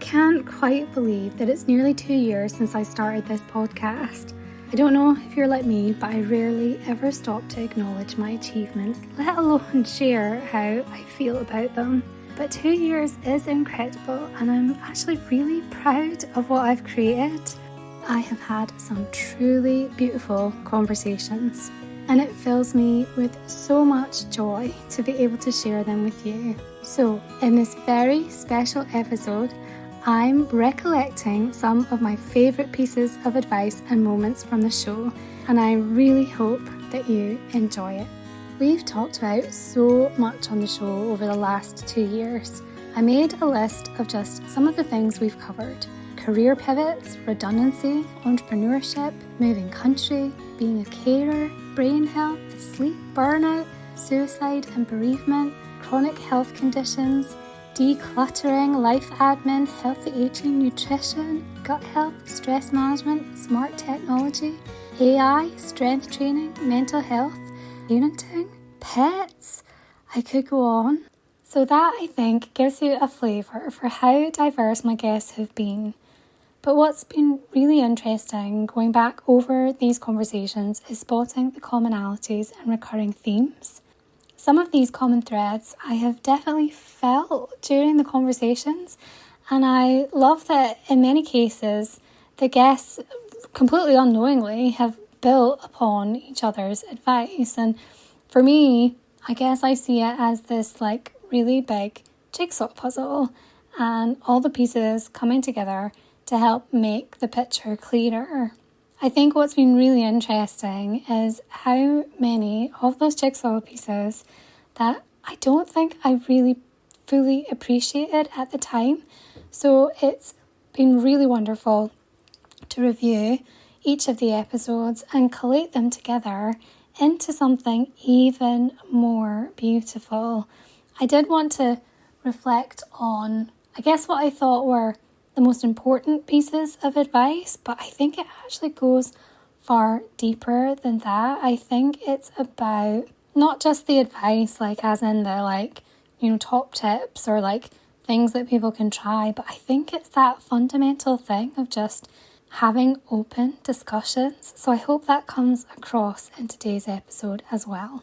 can't quite believe that it's nearly 2 years since I started this podcast. I don't know if you're like me, but I rarely ever stop to acknowledge my achievements, let alone share how I feel about them. But 2 years is incredible, and I'm actually really proud of what I've created. I have had some truly beautiful conversations, and it fills me with so much joy to be able to share them with you. So, in this very special episode, I'm recollecting some of my favourite pieces of advice and moments from the show, and I really hope that you enjoy it. We've talked about so much on the show over the last 2 years. I made a list of just some of the things we've covered: career pivots, redundancy, entrepreneurship, moving country, being a carer, brain health, sleep, burnout, suicide and bereavement, chronic health conditions, decluttering, life admin, healthy aging, nutrition, gut health, stress management, smart technology, AI, strength training, mental health, parenting, pets. I could go on. So that, I think, gives you a flavour for how diverse my guests have been. But what's been really interesting going back over these conversations is spotting the commonalities and recurring themes. Some of these common threads I have definitely felt during the conversations, and I love that in many cases the guests completely unknowingly have built upon each other's advice. And for me, I guess I see it as this really big jigsaw puzzle, and all the pieces coming together to help make the picture clearer. I think what's been really interesting is how many of those jigsaw pieces that I don't think I really fully appreciated at the time. So it's been really wonderful to review each of the episodes and collate them together into something even more beautiful. I did want to reflect on, I guess, what I thought were the most important pieces of advice, but I think it actually goes far deeper than that. I think it's about not just the advice, as in the top tips or things that people can try, but I think it's that fundamental thing of just having open discussions. So I hope that comes across in today's episode as well.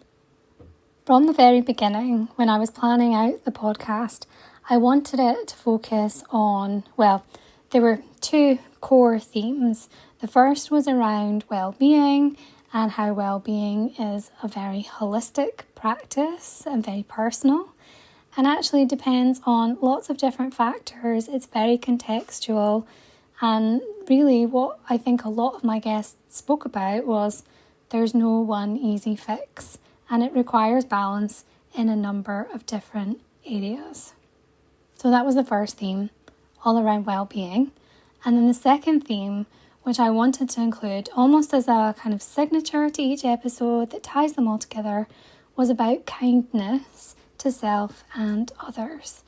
From the very beginning, when I was planning out the podcast, I wanted it to focus on, there were two core themes. The first was around well-being and how well-being is a very holistic practice and very personal, and actually depends on lots of different factors. It's very contextual, and really what I think a lot of my guests spoke about was there's no one easy fix, and it requires balance in a number of different areas. So that was the first theme, all around well-being. And then the second theme, which I wanted to include almost as a kind of signature to each episode that ties them all together, was about kindness to self and others.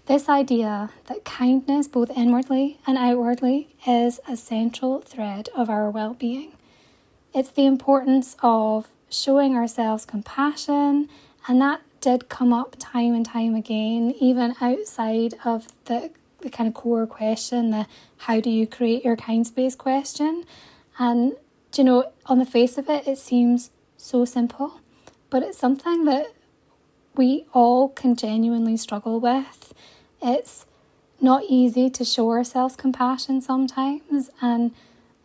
This idea that kindness, both inwardly and outwardly, is a central thread of our well-being. It's the importance of showing ourselves compassion, and that did come up time and time again, even outside of the kind of core question, the how do you create your Kindspace question. And, on the face of it, it seems so simple, but it's something that we all can genuinely struggle with. It's not easy to show ourselves compassion sometimes, and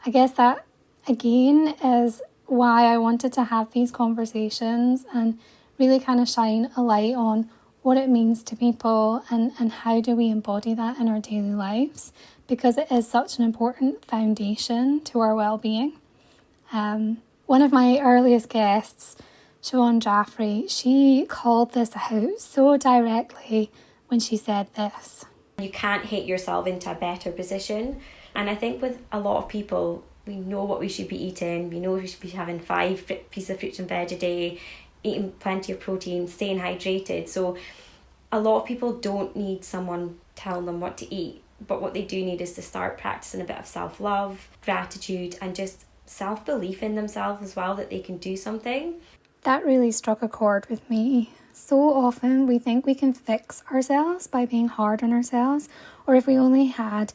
I guess that, again, is why I wanted to have these conversations and really kind of shine a light on what it means to people and how do we embody that in our daily lives, because it is such an important foundation to our well-being. One of my earliest guests, Siobhan Jaffrey, she called this out so directly when she said this: you can't hate yourself into a better position. And I think with a lot of people, we know what we should be eating, we know we should be having 5 pieces of fruit and veg a day, eating plenty of protein, staying hydrated. So a lot of people don't need someone telling them what to eat, but what they do need is to start practicing a bit of self-love, gratitude, and just self-belief in themselves as well, that they can do something. That really struck a chord with me. So often we think we can fix ourselves by being hard on ourselves, or if we only had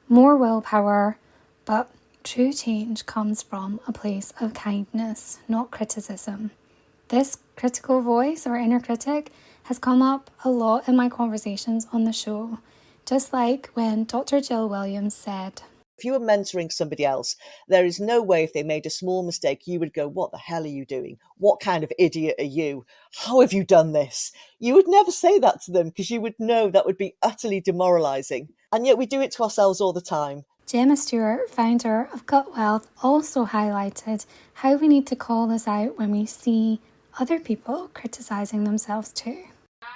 more willpower, but true change comes from a place of kindness, not criticism. This critical voice or inner critic has come up a lot in my conversations on the show, just like when Dr. Jill Williams said, if you were mentoring somebody else, there is no way if they made a small mistake, you would go, what the hell are you doing? What kind of idiot are you? How have you done this? You would never say that to them because you would know that would be utterly demoralising. And yet we do it to ourselves all the time. Gemma Stewart, founder of Gut Wealth, also highlighted how we need to call this out when we see other people criticising themselves too.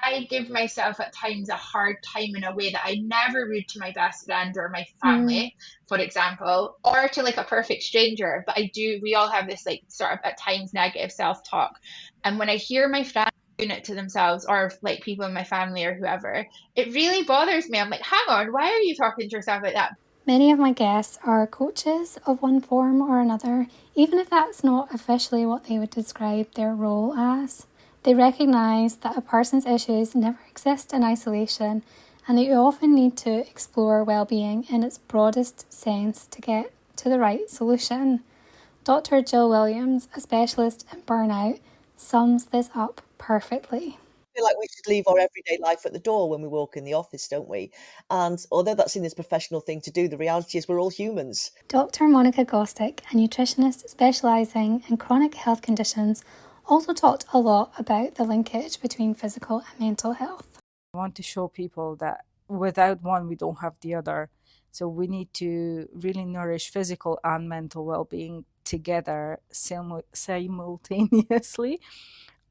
I give myself at times a hard time in a way that I never would to my best friend or my family, for example, or to like a perfect stranger. But we all have this like sort of at times negative self-talk. And when I hear my friends doing it to themselves or like people in my family or whoever, it really bothers me. I'm like, hang on, why are you talking to yourself like that? Many of my guests are coaches of one form or another, even if that's not officially what they would describe their role as. They recognise that a person's issues never exist in isolation and that you often need to explore well-being in its broadest sense to get to the right solution. Dr. Jill Williams, a specialist in burnout, sums this up perfectly. Feel like we should leave our everyday life at the door when we walk in the office, don't we? And although that's seen as a professional thing to do, the reality is we're all humans. Dr. Monica Gostick, a nutritionist specialising in chronic health conditions, also talked a lot about the linkage between physical and mental health. I want to show people that without one, we don't have the other. So we need to really nourish physical and mental well-being together simultaneously.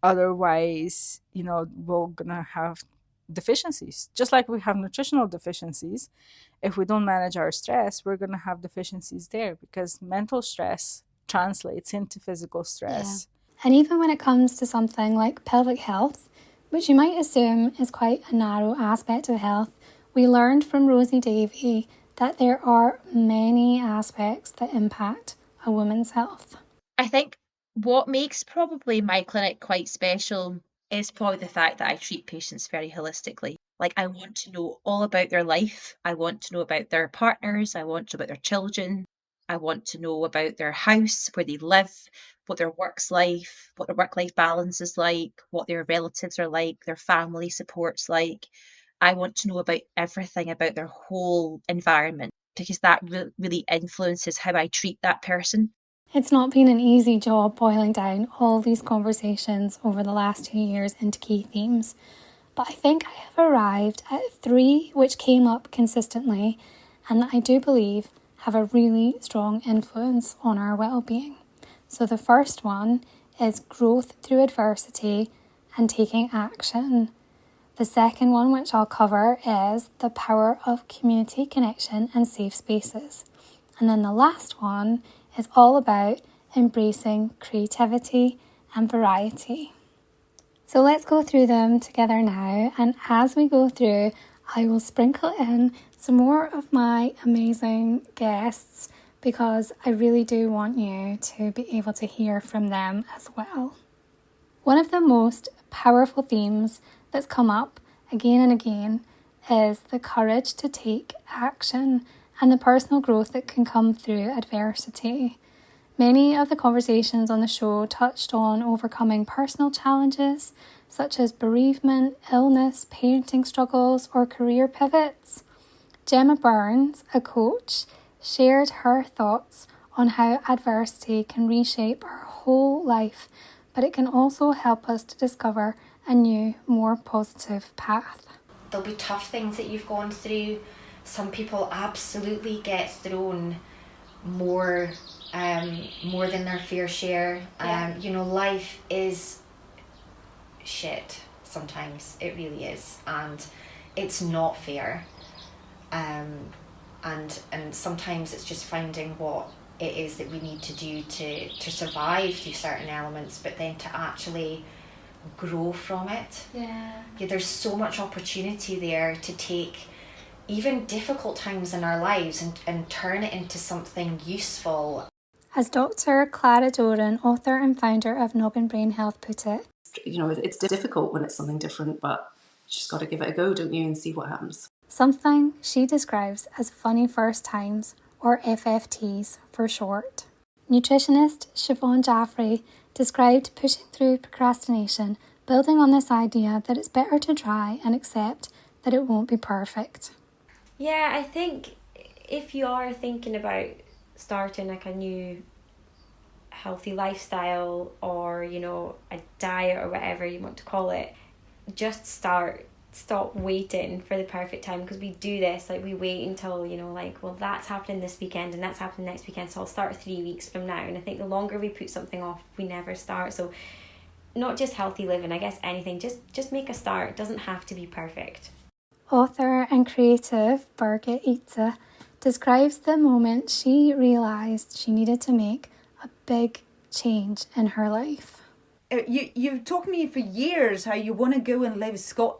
Otherwise, we're gonna have deficiencies. Just like we have nutritional deficiencies, if we don't manage our stress, we're gonna have deficiencies there because mental stress translates into physical stress. Yeah. And even when it comes to something like pelvic health, which you might assume is quite a narrow aspect of health, we learned from Rosie Davey that there are many aspects that impact a woman's health. I think what makes probably my clinic quite special is probably the fact that I treat patients very holistically. Like, I want to know all about their life. I want to know about their partners. I want to know about their children. I want to know about their house, where they live, what their work's life, what their work-life balance is like, what their relatives are like, their family support's like. I want to know about everything about their whole environment because that really influences how I treat that person. It's not been an easy job boiling down all these conversations over the last 2 years into key themes, but I think I have arrived at 3 which came up consistently and that I do believe have a really strong influence on our well-being. So the first one is growth through adversity and taking action. The second one, which I'll cover, is the power of community connection and safe spaces. And then the last one is all about embracing creativity and variety. So let's go through them together now, and as we go through, I will sprinkle in some more of my amazing guests because I really do want you to be able to hear from them as well. One of the most powerful themes that's come up again and again is the courage to take action and the personal growth that can come through adversity. Many of the conversations on the show touched on overcoming personal challenges such as bereavement, illness, parenting struggles, or career pivots. Gemma Burns, a coach, shared her thoughts on how adversity can reshape our whole life, but it can also help us to discover a new, more positive path. There'll be tough things that you've gone through. Some people absolutely get thrown more than their fair share. Life is shit sometimes. It really is, and it's not fair. And sometimes it's just finding what it is that we need to do to survive through certain elements, but then to actually grow from it. Yeah, there's so much opportunity there to take even difficult times in our lives and turn it into something useful. As Dr. Clara Doran, author and founder of Noggin Brain Health, put it, it's difficult when it's something different, but you just got to give it a go, don't you, and see what happens. Something she describes as funny first times, or FFTs for short. Nutritionist Siobhan Jaffrey described pushing through procrastination, building on this idea that it's better to try and accept that it won't be perfect. Yeah, I think if you are thinking about starting like a new healthy lifestyle, or a diet or whatever you want to call it, just stop waiting for the perfect time, because we do this, like we wait until well, that's happening this weekend and that's happening next weekend, so I'll start 3 weeks from now. And I think the longer we put something off, we never start. So not just healthy living, I guess anything, just make a start. It doesn't have to be perfect. Author and creative Birgit Itza describes the moment she realised she needed to make a big change in her life. You've talked to me for years how you want to go and live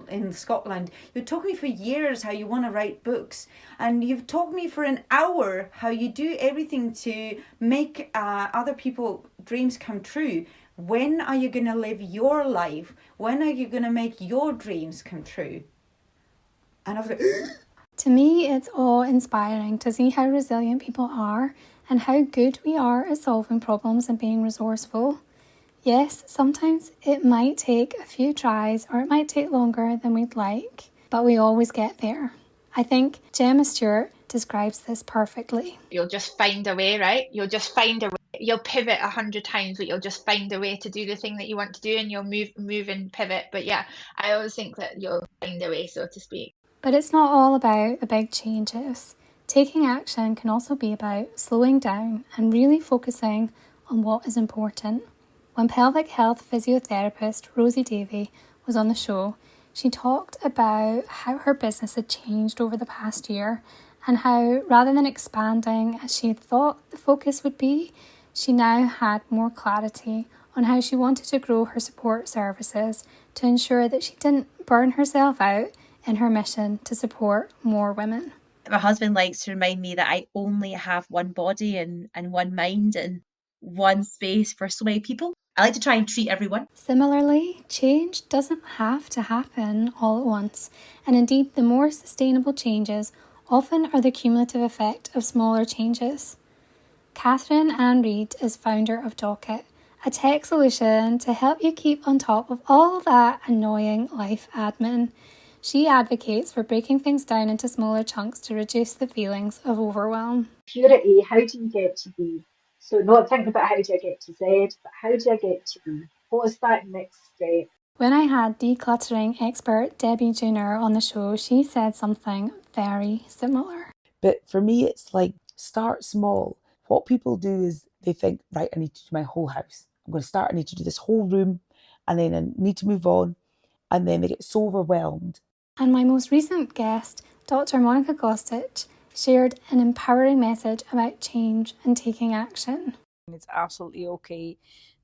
in Scotland. You've talked to me for years how you want to write books. And you've talked to me for an hour how you do everything to make other people's dreams come true. When are you going to live your life? When are you going to make your dreams come true? And I was like... To me, it's awe-inspiring to see how resilient people are and how good we are at solving problems and being resourceful. Yes, sometimes it might take a few tries, or it might take longer than we'd like, but we always get there. I think Gemma Stewart describes this perfectly. You'll just find a way, right? You'll just find a way. You'll pivot 100 times, but you'll just find a way to do the thing that you want to do, and you'll move and pivot. But yeah, I always think that you'll find a way, so to speak. But it's not all about the big changes. Taking action can also be about slowing down and really focusing on what is important. When pelvic health physiotherapist Rosie Davey was on the show, she talked about how her business had changed over the past year, and how rather than expanding as she thought the focus would be, she now had more clarity on how she wanted to grow her support services to ensure that she didn't burn herself out in her mission to support more women. My husband likes to remind me that I only have one body and one mind and one space for so many people. I like to try and treat everyone. Similarly, change doesn't have to happen all at once, and indeed the more sustainable changes often are the cumulative effect of smaller changes. Catherine Ann Reid is founder of Docket, a tech solution to help you keep on top of all that annoying life admin. She advocates for breaking things down into smaller chunks to reduce the feelings of overwhelm. If you're at A, how do you get to B? So not thinking about how do I get to Z, but how do I get to B? What is that next step? When I had decluttering expert Debbie Junior on the show, she said something very similar. But for me, it's like start small. What people do is they think, right, I need to do my whole house. I'm going to start, I need to do this whole room, and then I need to move on. And then they get so overwhelmed. And my most recent guest, Dr. Monica Gostich, shared an empowering message about change and taking action. It's absolutely okay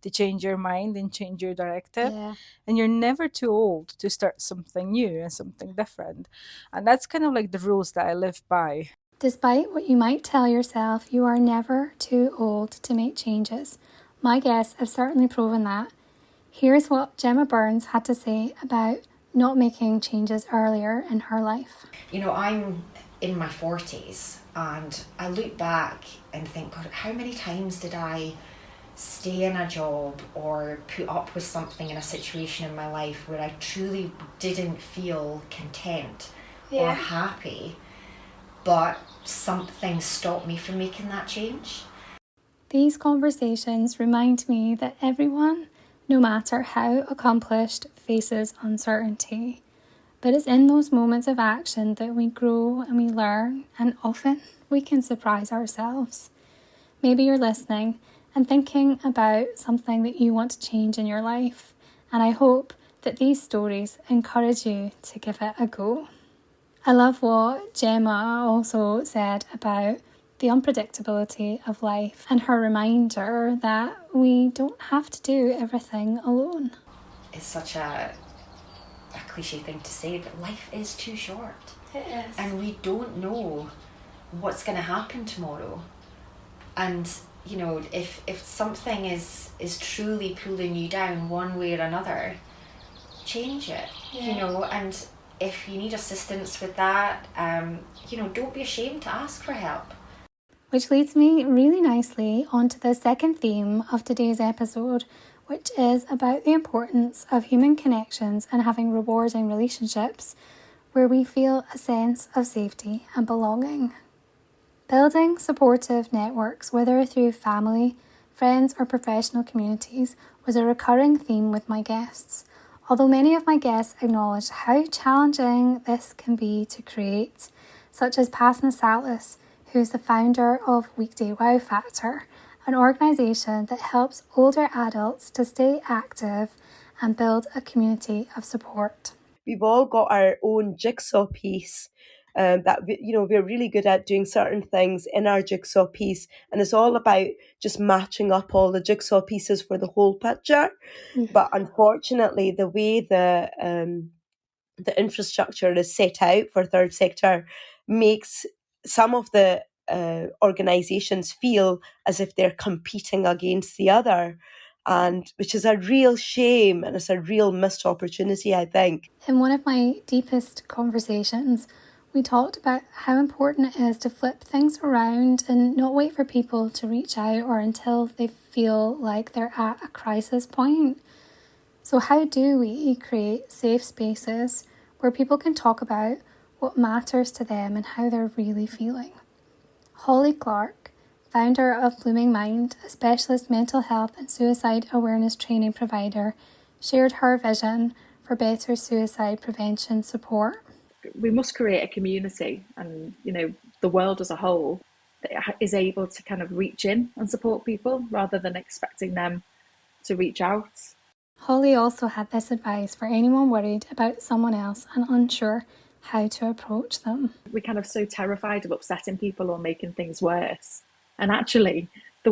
to change your mind and change your directive. Yeah. And you're never too old to start something new and something different. And that's kind of like the rules that I live by. Despite what you might tell yourself, you are never too old to make changes. My guests have certainly proven that. Here's what Gemma Burns had to say about not making changes earlier in her life. I'm in my 40s and I look back and think, God, how many times did I stay in a job or put up with something in a situation in my life where I truly didn't feel content or happy, but something stopped me from making that change. These conversations remind me that everyone, no matter how accomplished, faces uncertainty. But it's in those moments of action that we grow and we learn, and often we can surprise ourselves. Maybe you're listening and thinking about something that you want to change in your life, and I hope that these stories encourage you to give it a go. I love what Gemma also said about the unpredictability of life and her reminder that we don't have to do everything alone. It's such a cliche thing to say, but life is too short. It is. And we don't know what's going to happen tomorrow. And you know, if something is truly pulling you down one way or another, change it, you know. And if you need assistance with that, you know, don't be ashamed to ask for help. Which leads me really nicely onto the second theme of today's episode, which is about the importance of human connections and having rewarding relationships where we feel a sense of safety and belonging. Building supportive networks, whether through family, friends, or professional communities, was a recurring theme with my guests. Although many of my guests acknowledged how challenging this can be to create, such as Pasna Salas, who's the founder of Weekday Wow Factor, an organisation that helps older adults to stay active and build a community of support. We've all got our own jigsaw piece that we're really good at doing certain things in our jigsaw piece, and it's all about just matching up all the jigsaw pieces for the whole picture. But unfortunately, the way the infrastructure is set out for third sector makes some of the organisations feel as if they're competing against the other, and which is a real shame, and it's a real missed opportunity, I think. In one of my deepest conversations, we talked about how important it is to flip things around and not wait for people to reach out or until they feel like they're at a crisis point. So how do we create safe spaces where people can talk about what matters to them and how they're really feeling? Holly Clark, founder of Blooming Mind, a specialist mental health and suicide awareness training provider, shared her vision for better suicide prevention support. We must create a community, and you know, the world as a whole that is able to kind of reach in and support people rather than expecting them to reach out. Holly also had this advice for anyone worried about someone else and unsure how to approach them. We're kind of so terrified of upsetting people or making things worse, and actually the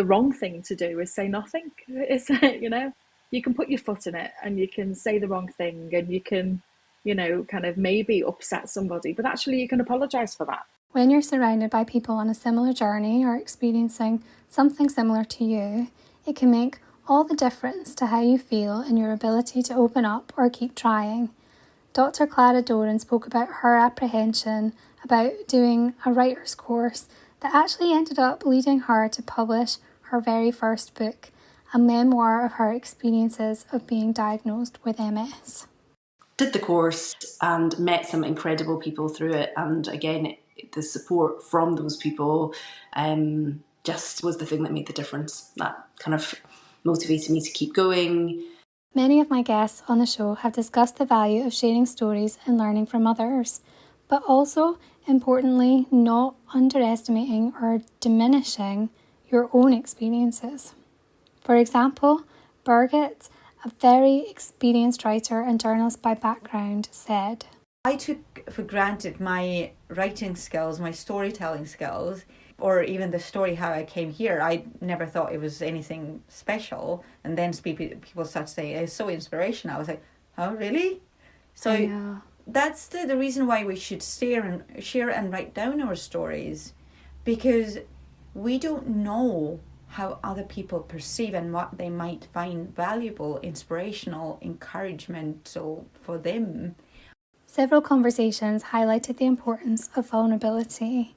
wrong thing to do is say nothing. Is, you know, you can put your foot in it and you can say the wrong thing and you can, you know, kind of maybe upset somebody, but actually you can apologise for that. When you're surrounded by people on a similar journey or experiencing something similar to you, it can make all the difference to how you feel and your ability to open up or keep trying. Dr. Clara Doran spoke about her apprehension about doing a writer's course that actually ended up leading her to publish her very first book, a memoir of her experiences of being diagnosed with MS. Did the course and met some incredible people through it, and again, the support from those people just was the thing that made the difference. That kind of motivated me to keep going. Many of my guests on the show have discussed the value of sharing stories and learning from others, but also, importantly, not underestimating or diminishing your own experiences. For example, Birgit, a very experienced writer and journalist by background, said, I took for granted my writing skills, my storytelling skills, or even the story how I came here. I never thought it was anything special. And then people start saying it's so inspirational. I was like, oh, really? So that's the reason why we should share and write down our stories, because we don't know how other people perceive and what they might find valuable, inspirational, encouragement for them. Several conversations highlighted the importance of vulnerability,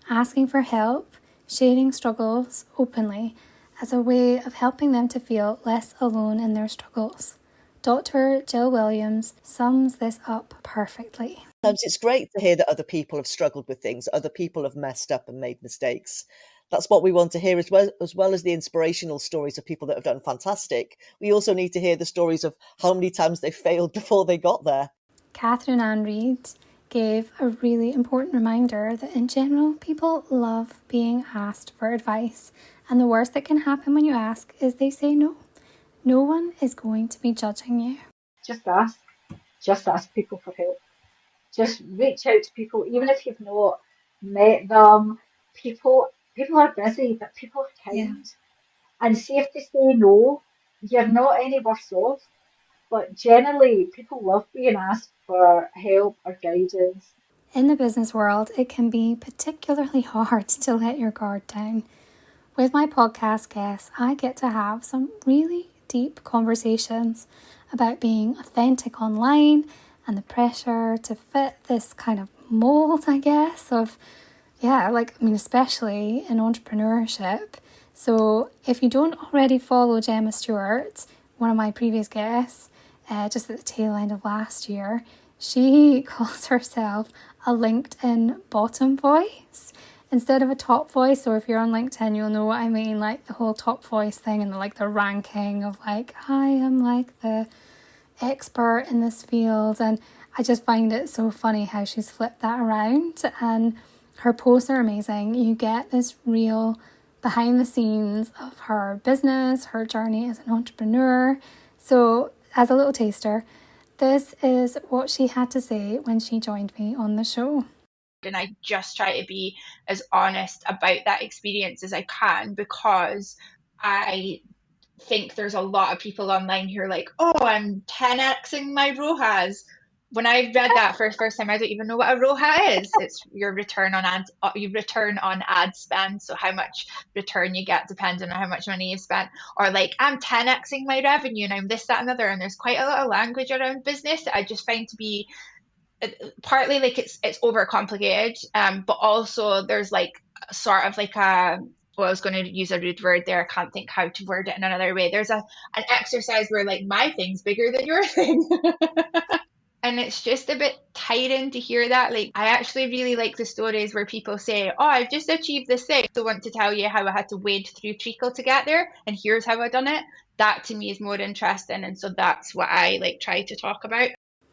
asking for help, sharing struggles openly as a way of helping them to feel less alone in their struggles. Dr. Jill Williams sums this up perfectly. Sometimes it's great to hear that other people have struggled with things, other people have messed up and made mistakes. That's what we want to hear, as well as the inspirational stories of people that have done fantastic. We also need to hear the stories of how many times they failed before they got there. Catherine Ann Reid gave a really important reminder that in general, people love being asked for advice. And the worst that can happen when you ask is they say no. No one is going to be judging you. Just ask. Just ask people for help. Just reach out to people, even if you've not met them. People are busy, but people are kind. Yeah. And see if they say no, you're not any worse off. But generally, people love being asked for help or guidance. In the business world, it can be particularly hard to let your guard down. With my podcast guests, I get to have some really deep conversations about being authentic online and the pressure to fit this kind of mold, I guess, of, especially in entrepreneurship. So if you don't already follow Gemma Stewart, one of my previous guests, just at the tail end of last year, she calls herself a LinkedIn bottom voice instead of a top voice. So if you're on LinkedIn, you'll know what I mean, like the whole top voice thing and the ranking of like, I am like the expert in this field. And I just find it so funny how she's flipped that around, and her posts are amazing. You get this real behind the scenes of her business, her journey as an entrepreneur. So as a little taster, this is what she had to say when she joined me on the show. And I just try to be as honest about that experience as I can, because I think there's a lot of people online who are like, oh, I'm 10xing my ROAS. When I read that for the first time, I don't even know what a ROAS is. It's your return on ad spend. So how much return you get depending on how much money you've spent. Or like, I'm 10xing my revenue and I'm this, that, and other. And there's quite a lot of language around business that I just find to be partly like it's overcomplicated, but also there's like sort of like a, well, I was going to use a rude word there. I can't think how to word it in another way. There's an exercise where like my thing's bigger than your thing. And it's just a bit tiring to hear that. Like, I actually really like the stories where people say, oh, I've just achieved this thing, so I want to tell you how I had to wade through treacle to get there, and here's how I done it. That to me is more interesting, and so that's what I like try to talk about.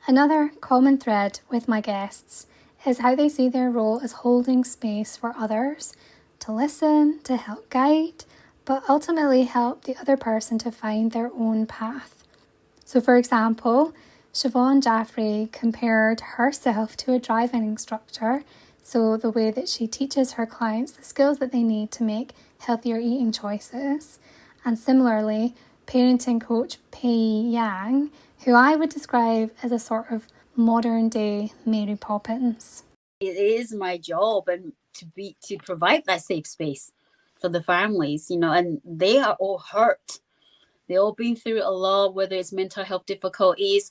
Another common thread with my guests is how they see their role as holding space for others, to listen, to help guide, but ultimately help the other person to find their own path. So for example, Siobhan Jaffrey compared herself to a driving instructor, so the way that she teaches her clients the skills that they need to make healthier eating choices. And similarly, parenting coach Pei Yang, who I would describe as a sort of modern day Mary Poppins. It is my job and to provide that safe space for the families, and they are all hurt. They all been through a lot, whether it's mental health difficulties,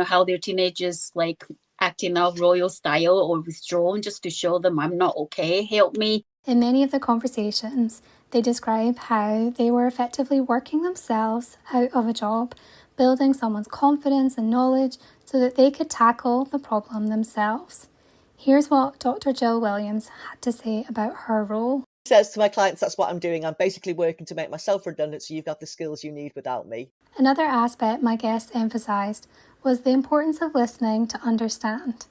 how their teenagers like acting out royal style or withdrawn just to show them I'm not okay, help me. In many of the conversations, they describe how they were effectively working themselves out of a job, building someone's confidence and knowledge so that they could tackle the problem themselves. Here's what Dr. Jill Williams had to say about her role. Says to my clients, that's what I'm doing. I'm basically working to make myself redundant so you've got the skills you need without me. Another aspect my guest emphasised was the importance of listening to understand.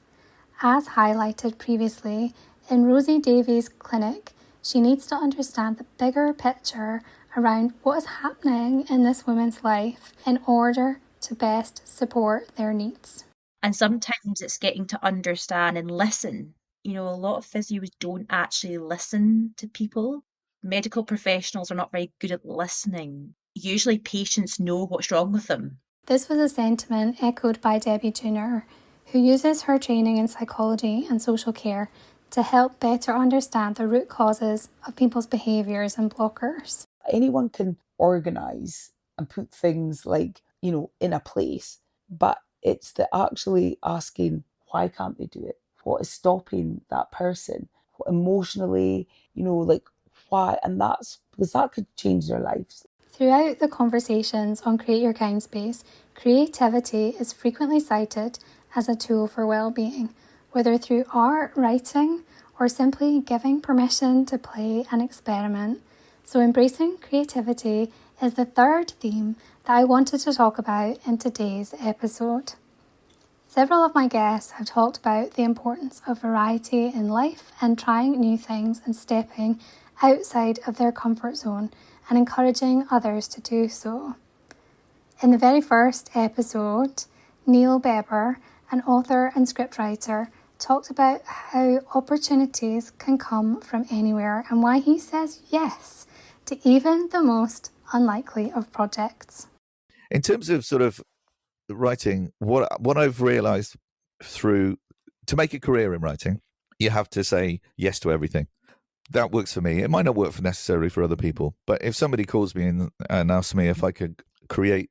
As highlighted previously, in Rosie Davies' clinic, she needs to understand the bigger picture around what is happening in this woman's life in order to best support their needs. And sometimes it's getting to understand and listen. A lot of physios don't actually listen to people. Medical professionals are not very good at listening. Usually patients know what's wrong with them. This was a sentiment echoed by Debbie Junior, who uses her training in psychology and social care to help better understand the root causes of people's behaviours and blockers. Anyone can organise and put things like, in a place, but it's the actually asking, why can't they do it? What is stopping that person? Emotionally, why? And that's because that could change their lives. Throughout the conversations on Create Your Kindspace, creativity is frequently cited as a tool for well-being, whether through art, writing, or simply giving permission to play and experiment. So embracing creativity is the third theme that I wanted to talk about in today's episode. Several of my guests have talked about the importance of variety in life and trying new things and stepping outside of their comfort zone and encouraging others to do so. In the very first episode, Neil Beber, an author and scriptwriter, talked about how opportunities can come from anywhere and why he says yes to even the most unlikely of projects. In terms of sort of writing, what I've realised to make a career in writing, you have to say yes to everything. that works for me. It might not work for necessarily for other people, but if somebody calls me and asks me if I could create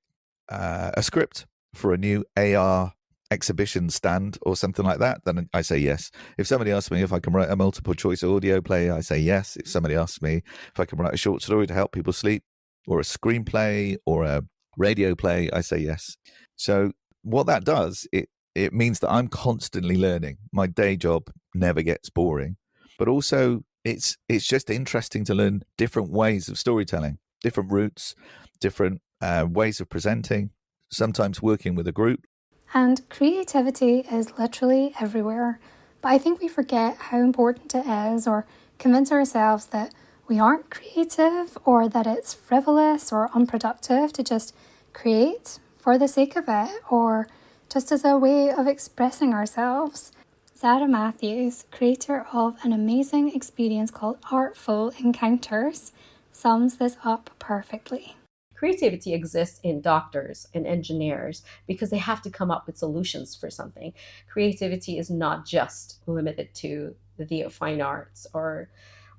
a script for a new AR exhibition stand or something like that, then I say yes. If somebody asks me if I can write a multiple choice audio play, I say yes. If somebody asks me if I can write a short story to help people sleep, or a screenplay, or a radio play, I say yes. So what that does, it means that I'm constantly learning. My day job never gets boring, but also it's just interesting to learn different ways of storytelling, different routes, different ways of presenting, sometimes working with a group. And creativity is literally everywhere. But I think we forget how important it is, or convince ourselves that we aren't creative or that it's frivolous or unproductive to just create for the sake of it or just as a way of expressing ourselves. Zara Matthews, creator of an amazing experience called Artful Encounters, sums this up perfectly. Creativity exists in doctors and engineers because they have to come up with solutions for something. Creativity is not just limited to the fine arts or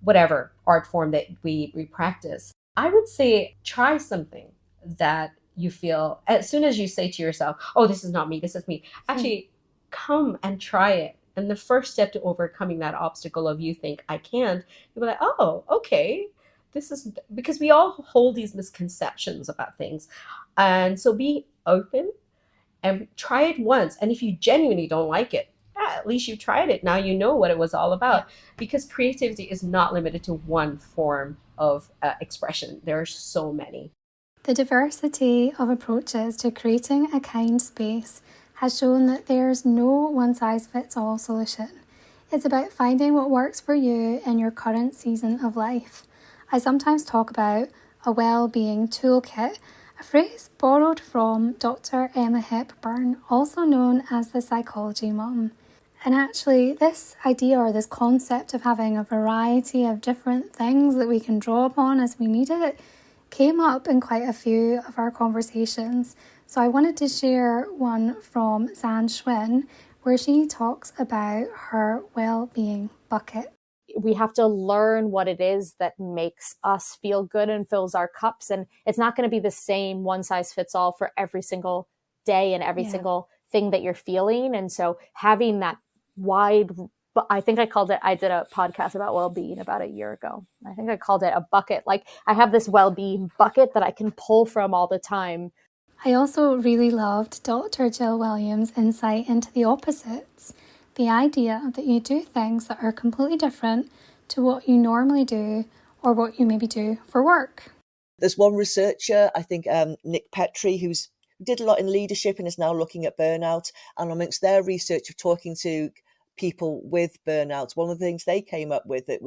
whatever art form that we practice. I would say try something that you feel, as soon as you say to yourself, oh, this is not me, this is me, actually come and try it. And the first step to overcoming that obstacle of you think I can't, you'll be like, oh, okay. This is because we all hold these misconceptions about things. And so be open and try it once. And if you genuinely don't like it, at least you tried it. Now you know what it was all about. Because creativity is not limited to one form of expression. There are so many. The diversity of approaches to creating a kind space has shown that there's no one-size-fits-all solution. It's about finding what works for you in your current season of life. I sometimes talk about a well-being toolkit, a phrase borrowed from Dr. Emma Hepburn, also known as the psychology mum. And actually, this idea or this concept of having a variety of different things that we can draw upon as we need it came up in quite a few of our conversations. So I wanted to share one from Zan Schwinn, where she talks about her well-being bucket. We have to learn what it is that makes us feel good and fills our cups. And it's not going to be the same one size fits all for every single day and every single thing that you're feeling. And so having that wide, I think I did a podcast about well-being about a year ago. I think I called it a bucket. Like I have this well-being bucket that I can pull from all the time. I also really loved Dr. Jill Williams' insight into the opposites. The idea that you do things that are completely different to what you normally do or what you maybe do for work. There's one researcher, I think Nick Petrie, who did a lot in leadership and is now looking at burnout. And amongst their research of talking to people with burnout, one of the things they came up with that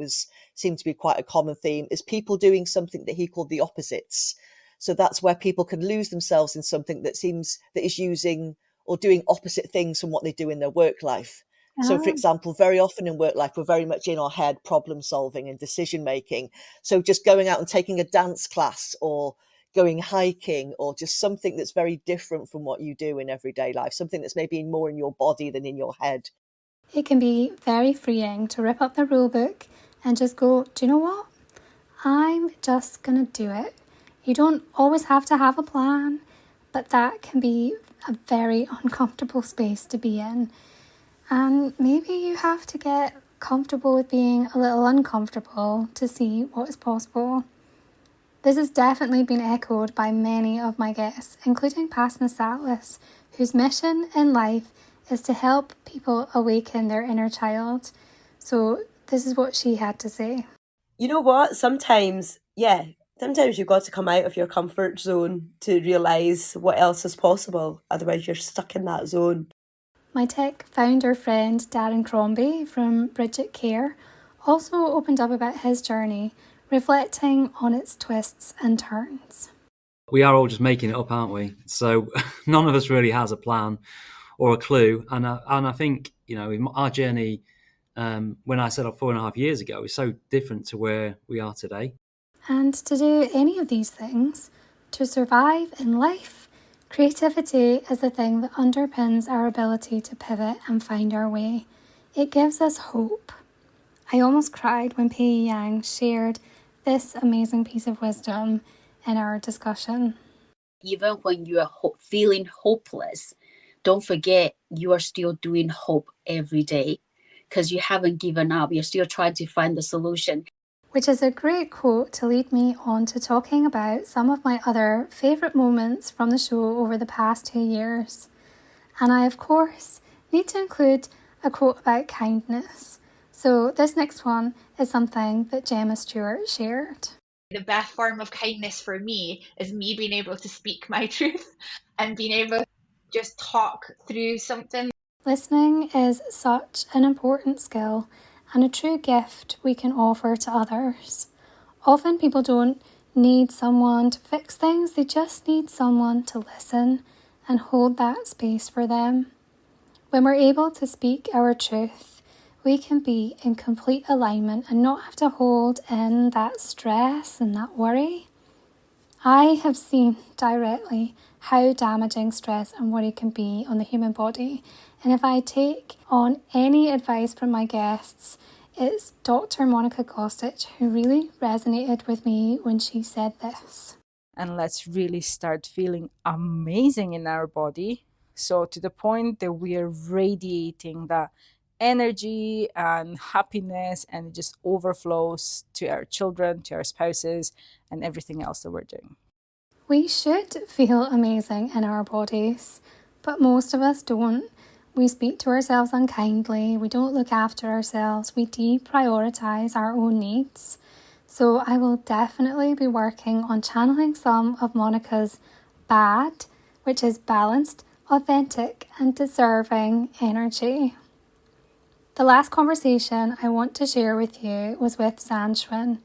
seemed to be quite a common theme is people doing something that he called the opposites. So that's where people can lose themselves in something that is using or doing opposite things from what they do in their work life. So, for example, very often in work life, we're very much in our head, problem solving and decision making. So just going out and taking a dance class or going hiking or just something that's very different from what you do in everyday life, something that's maybe more in your body than in your head. It can be very freeing to rip up the rule book and just go, do you know what? I'm just going to do it. You don't always have to have a plan, but that can be a very uncomfortable space to be in. And maybe you have to get comfortable with being a little uncomfortable to see what is possible. This has definitely been echoed by many of my guests, including Pasna Sattlis, whose mission in life is to help people awaken their inner child. So this is what she had to say. You know what? Sometimes you've got to come out of your comfort zone to realise what else is possible. Otherwise, you're stuck in that zone. My tech founder friend Darren Crombie from Bridget Care also opened up about his journey, reflecting on its twists and turns. We are all just making it up, aren't we? So none of us really has a plan or a clue. And I think, in our journey, when I set up 4.5 years ago, is so different to where we are today. And to do any of these things, to survive in life, creativity is the thing that underpins our ability to pivot and find our way. It gives us hope. I almost cried when Pei Yang shared this amazing piece of wisdom in our discussion. Even when you are feeling hopeless, don't forget you are still doing hope every day because you haven't given up. You're still trying to find the solution. Which is a great quote to lead me on to talking about some of my other favourite moments from the show over the past 2 years. And I, of course, need to include a quote about kindness. So this next one is something that Gemma Stewart shared. The best form of kindness for me is me being able to speak my truth and being able to just talk through something. Listening is such an important skill and a true gift we can offer to others. Often people don't need someone to fix things, they just need someone to listen and hold that space for them. When we're able to speak our truth, we can be in complete alignment and not have to hold in that stress and that worry. I have seen directly how damaging stress and worry can be on the human body. And if I take on any advice from my guests, it's Dr. Monica Kostic who really resonated with me when she said this. And let's really start feeling amazing in our body. So to the point that we are radiating that energy and happiness, and it just overflows to our children, to our spouses, and everything else that we're doing. We should feel amazing in our bodies, but most of us don't. We speak to ourselves unkindly, we don't look after ourselves, we deprioritise our own needs. So I will definitely be working on channeling some of Monica's BAD, which is balanced, authentic and deserving energy. The last conversation I want to share with you was with Sanshwin.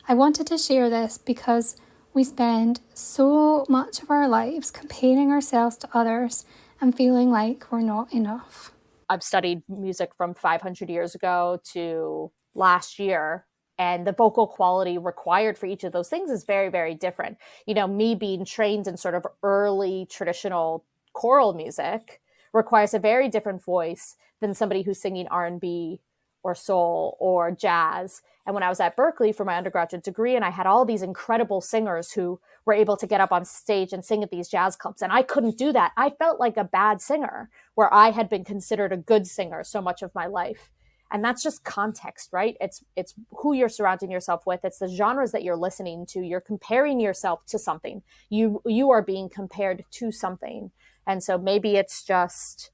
I wanted to share this because we spend so much of our lives comparing ourselves to others and feeling like we're not enough. I've studied music from 500 years ago to last year, and the vocal quality required for each of those things is very, very different. You know, me being trained in sort of early traditional choral music requires a very different voice than somebody who's singing R&B or soul or jazz. And when I was at Berkeley for my undergraduate degree, and I had all these incredible singers who were able to get up on stage and sing at these jazz clubs, and I couldn't do that. I felt like a bad singer where I had been considered a good singer so much of my life. And that's just context, right? It's who you're surrounding yourself with. It's the genres that you're listening to. You're comparing yourself to something. You are being compared to something. And so maybe it's just,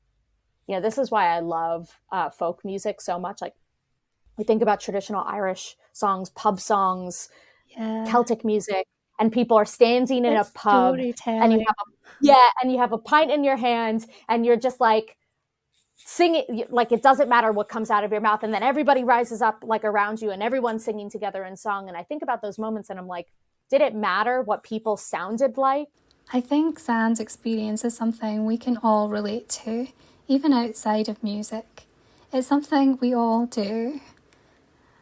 you know, this is why I love folk music so much. Like, we think about traditional Irish songs, pub songs, Celtic music, and people are standing in a pub, and you have a pint in your hand, and you're just like singing, like it doesn't matter what comes out of your mouth, and then everybody rises up like around you, and everyone's singing together in song. And I think about those moments, and I'm like, did it matter what people sounded like? I think Zan's experience is something we can all relate to, even outside of music. It's something we all do.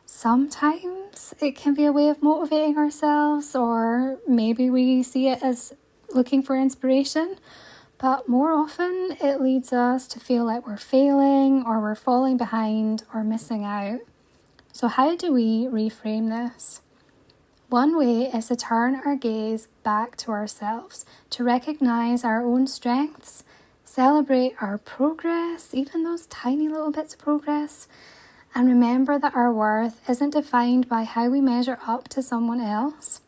Sometimes it can be a way of motivating ourselves, or maybe we see it as looking for inspiration, but more often it leads us to feel like we're failing, or we're falling behind, or missing out. So how do we reframe this? One way is to turn our gaze back to ourselves, to recognise our own strengths, celebrate our progress, even those tiny little bits of progress, and remember that our worth isn't defined by how we measure up to someone else.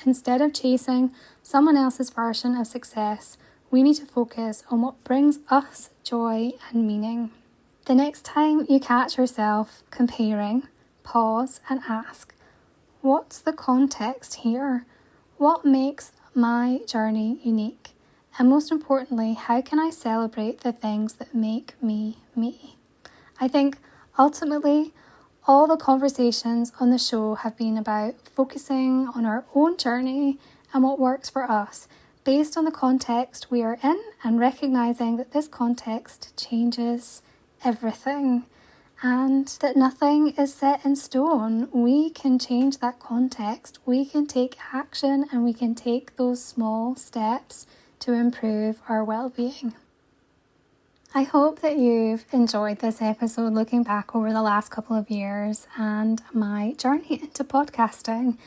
Instead of chasing someone else's version of success, we need to focus on what brings us joy and meaning. The next time you catch yourself comparing, pause and ask, what's the context here? What makes my journey unique? And most importantly, how can I celebrate the things that make me me? I think ultimately, all the conversations on the show have been about focusing on our own journey and what works for us based on the context we are in, and recognising that this context changes everything and that nothing is set in stone. We can change that context, we can take action, and we can take those small steps to improve our well-being. I hope that you've enjoyed this episode looking back over the last couple of years and my journey into podcasting.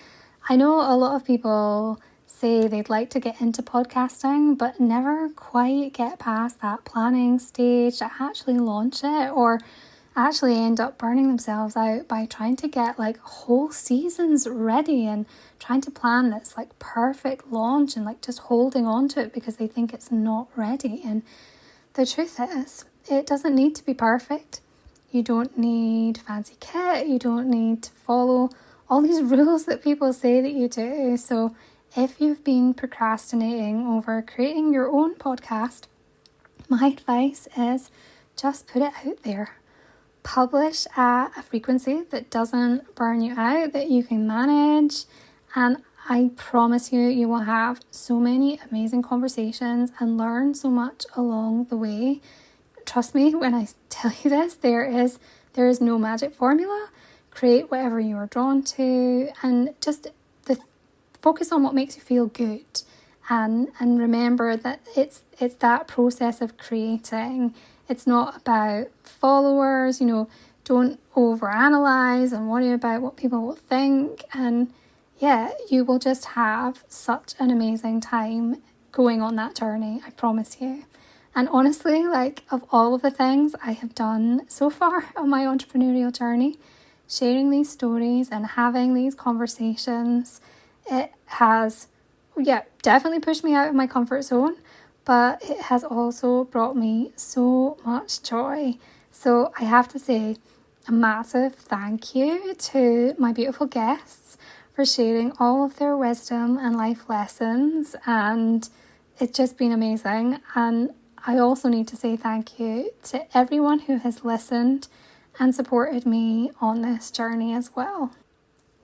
I know a lot of people say they'd like to get into podcasting but never quite get past that planning stage to actually launch it, or actually end up burning themselves out by trying to get like whole seasons ready and trying to plan this like perfect launch and like just holding on to it because they think it's not ready. And the truth is, it doesn't need to be perfect. You don't need fancy kit. You don't need to follow all these rules that people say that you do. So if you've been procrastinating over creating your own podcast, my advice is just put it out there. Publish at a frequency that doesn't burn you out, that you can manage, and I promise you, you will have so many amazing conversations and learn so much along the way. Trust me when I tell you this, there is no magic formula. Create whatever you are drawn to and just focus on what makes you feel good. And remember that it's that process of creating. It's not about followers, don't overanalyze and worry about what people will think. And yeah, you will just have such an amazing time going on that journey, I promise you. And honestly, like of all of the things I have done so far on my entrepreneurial journey, sharing these stories and having these conversations, it has, definitely pushed me out of my comfort zone, but it has also brought me so much joy. So I have to say a massive thank you to my beautiful guests for sharing all of their wisdom and life lessons, and it's just been amazing. And I also need to say thank you to everyone who has listened and supported me on this journey as well.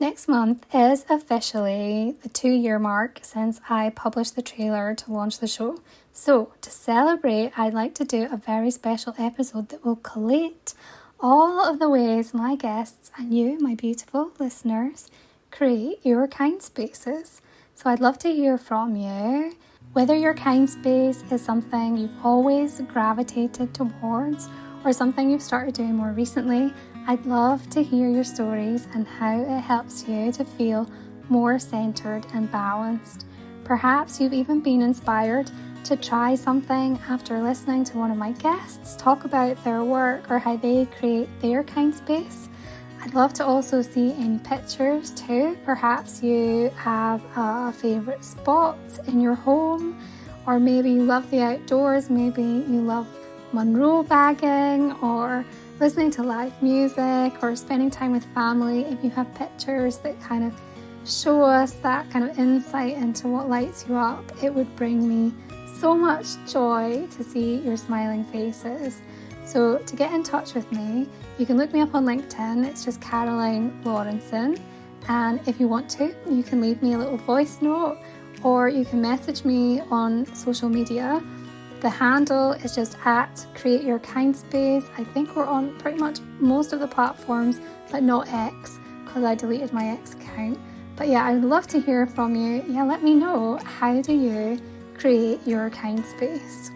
Next month is officially the 2-year mark since I published the trailer to launch the show. So to celebrate, I'd like to do a very special episode that will collate all of the ways my guests and you, my beautiful listeners, create your kind spaces. So I'd love to hear from you. Whether your kind space is something you've always gravitated towards or something you've started doing more recently, I'd love to hear your stories and how it helps you to feel more centered and balanced. Perhaps you've even been inspired to try something after listening to one of my guests talk about their work or how they create their kind space. I'd love to also see any pictures too. Perhaps you have a favourite spot in your home, or maybe you love the outdoors, maybe you love Monroe bagging or listening to live music or spending time with family. If you have pictures that kind of show us that kind of insight into what lights you up, it would bring me so much joy to see your smiling faces. So to get in touch with me, you can look me up on LinkedIn. It's just Caroline Lawrenson. And if you want to, you can leave me a little voice note or you can message me on social media. The handle is just at Create Your Kind Space. I think we're on pretty much most of the platforms, but not X because I deleted my X account. But yeah, I'd love to hear from you. Yeah, let me know, how do you create your kind space?